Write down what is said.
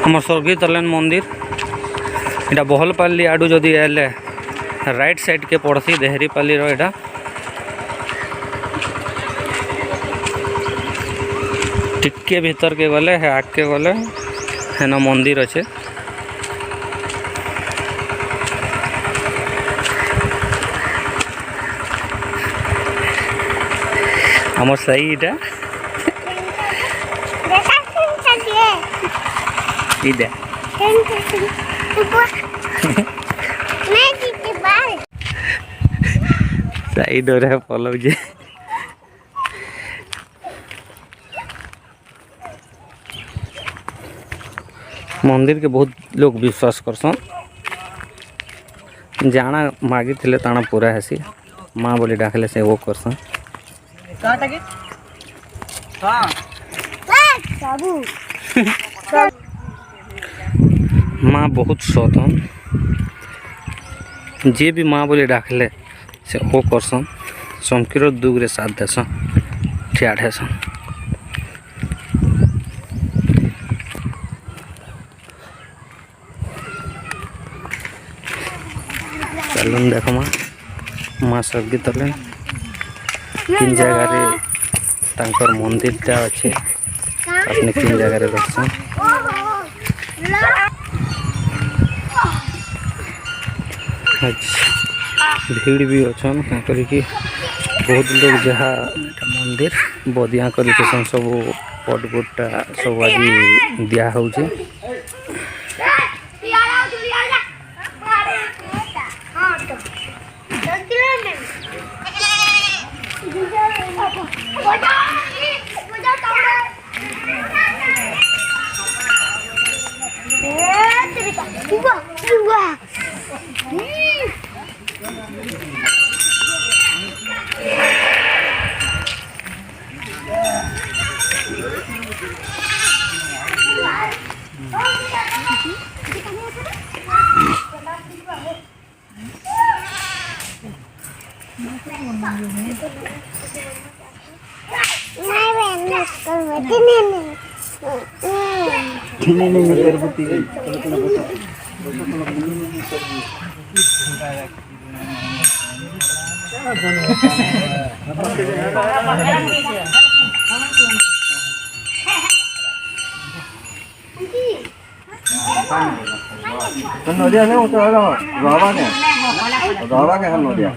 आम सर्गीतलेन मंदिर इटा बहलपाली आडू जदि आले राइट साइड के पड़सी देहरीपाली रो टिके भीतर के गले है आग के गले हेना मंदिर अच्छे। हमर सही इटा इधर साइड रे पलव जे मंदिर के बहुत लोग विश्वास करसन जाना मागी थिले ताना पूरा हैसी माँ बोली डाकले से वो करसन माँ बहुत सतन जे भी माँ बोली डाकले से वो करसन समकीर दुग्रे साथ देसन ठिया ठेसन। चलन देख माँ सर्गीतले तीन जगह रे तांकर मंदिर टा अच्छे अपने तीन जगह रे रखसन। भीड़ भी अच्छन कि बहुत लोग जहाँ मंदिर बदिया कर सब पटगुटा सब आज दिया होचे। नदिया नहीं होता है रावा के हम नदिया